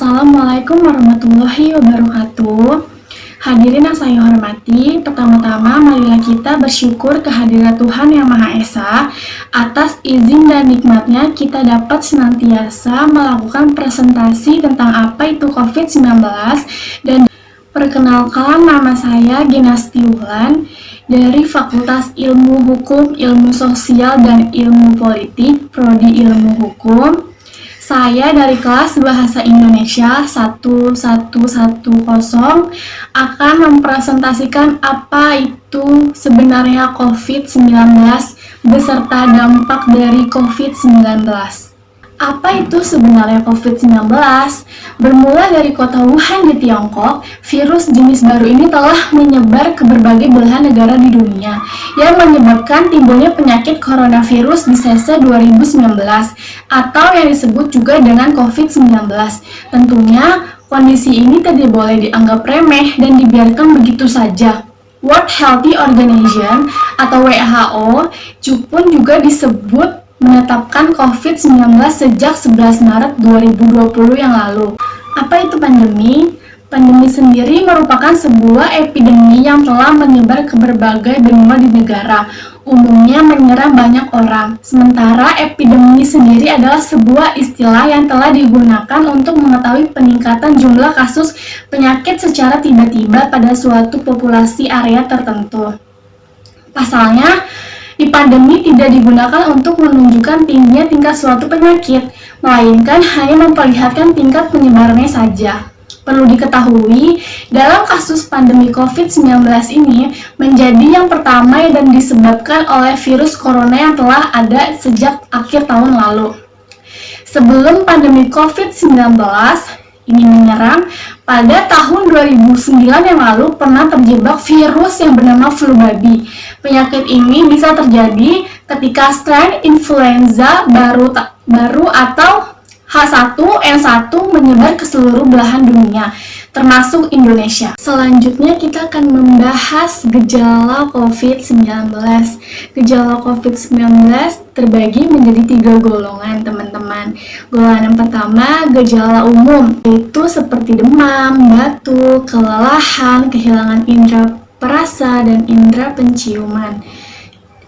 Assalamualaikum warahmatullahi wabarakatuh. Hadirin yang saya hormati, pertama-tama marilah kita bersyukur kehadirat Tuhan Yang Maha Esa atas izin dan nikmatnya kita dapat senantiasa melakukan presentasi tentang apa itu COVID-19. Dan perkenalkan, nama saya Gina Stiulan dari Fakultas Ilmu Hukum, Ilmu Sosial, dan Ilmu Politik, Prodi Ilmu Hukum. Saya dari kelas Bahasa Indonesia 1110 akan mempresentasikan apa itu sebenarnya COVID-19 beserta dampak dari COVID-19. Apa itu sebenarnya COVID-19? Bermula dari kota Wuhan di Tiongkok, virus jenis baru ini telah menyebar ke berbagai belahan negara di dunia yang menyebabkan timbulnya penyakit coronavirus disease 2019 atau yang disebut juga dengan COVID-19. Tentunya kondisi ini tidak boleh dianggap remeh dan dibiarkan begitu saja. World Health Organization atau WHO pun juga disebut menetapkan COVID-19 sejak 11 Maret 2020 yang lalu. Apa itu pandemi? Pandemi sendiri merupakan sebuah epidemi yang telah menyebar ke berbagai benua di negara, umumnya menyerang banyak orang. Sementara epidemi sendiri adalah sebuah istilah yang telah digunakan untuk mengetahui peningkatan jumlah kasus penyakit secara tiba-tiba pada suatu populasi area tertentu. Pasalnya, di pandemi tidak digunakan untuk menunjukkan tingginya tingkat suatu penyakit, melainkan hanya memperlihatkan tingkat penyebarannya saja. Perlu diketahui, dalam kasus pandemi COVID-19 ini menjadi yang pertama dan disebabkan oleh virus corona yang telah ada sejak akhir tahun lalu. Sebelum pandemi COVID-19 ini menyerang, pada tahun 2009 yang lalu pernah terjebak virus yang bernama flu babi. Penyakit ini bisa terjadi ketika strain influenza baru atau H1N1 menyebar ke seluruh belahan dunia, termasuk Indonesia. Selanjutnya kita akan membahas gejala COVID-19. Gejala COVID-19 terbagi menjadi 3 golongan, teman-teman. Golongan yang pertama, gejala umum, yaitu seperti demam, batuk, kelelahan, kehilangan indera perasa, dan indera penciuman.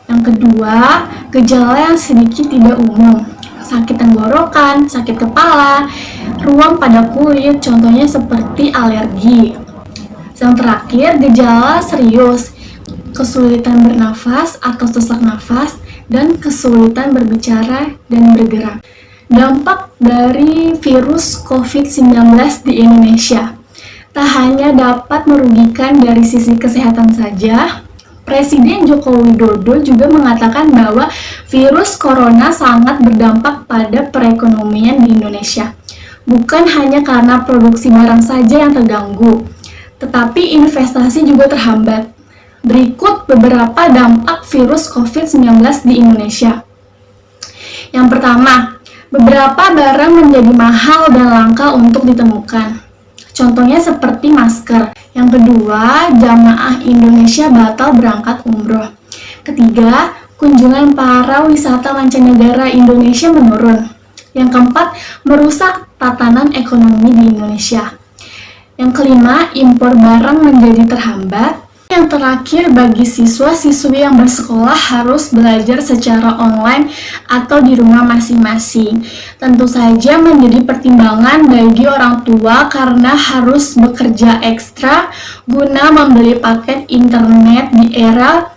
Yang kedua, gejala yang sedikit tidak umum, sakit tenggorokan, sakit kepala, ruam pada kulit, contohnya seperti alergi. Yang terakhir, gejala serius, kesulitan bernafas atau sesak nafas, dan kesulitan berbicara dan bergerak. Dampak dari virus COVID-19 di Indonesia tak hanya dapat merugikan dari sisi kesehatan saja, Presiden Joko Widodo juga mengatakan bahwa virus corona sangat berdampak pada perekonomian di Indonesia. Bukan hanya karena produksi barang saja yang terganggu, tetapi investasi juga terhambat. Berikut beberapa dampak virus COVID-19 di Indonesia. Yang pertama, beberapa barang menjadi mahal dan langka untuk ditemukan. Contohnya seperti masker. Yang kedua, jamaah Indonesia batal berangkat umroh. Ketiga, kunjungan para wisata mancanegara Indonesia menurun. Yang keempat, merusak tatanan ekonomi di Indonesia. Yang kelima, impor barang menjadi terhambat. Yang terakhir, bagi siswa-siswi yang bersekolah harus belajar secara online atau di rumah masing-masing. Tentu saja menjadi pertimbangan bagi orang tua karena harus bekerja ekstra guna membeli paket internet di era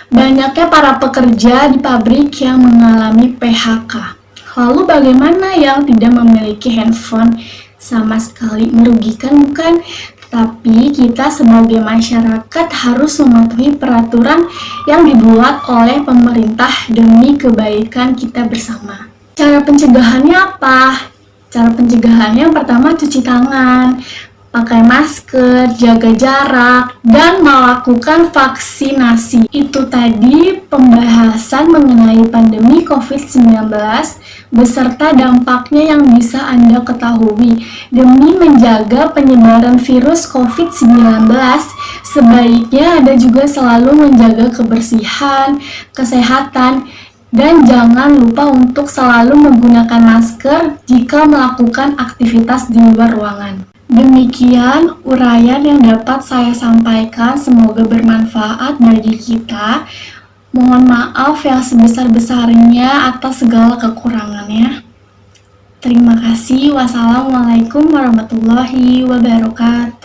banyaknya para pekerja di pabrik yang mengalami PHK. Lalu bagaimana yang tidak memiliki handphone? Sama sekali merugikan, bukan? Tapi kita sebagai masyarakat harus mematuhi peraturan yang dibuat oleh pemerintah demi kebaikan kita bersama. Cara pencegahannya apa? Cara pencegahannya yang pertama cuci tangan, pakai masker, jaga jarak, dan melakukan vaksinasi. Itu tadi pembahasan mengenai pandemi COVID-19 beserta dampaknya yang bisa Anda ketahui. Demi menjaga penyebaran virus COVID-19, sebaiknya Anda juga selalu menjaga kebersihan, kesehatan, Dan jangan lupa untuk selalu menggunakan masker jika melakukan aktivitas di luar ruangan. Demikian uraian yang dapat saya sampaikan, semoga bermanfaat bagi kita. Mohon maaf yang sebesar-besarnya atas segala kekurangannya. Terima kasih. Wassalamualaikum warahmatullahi wabarakatuh.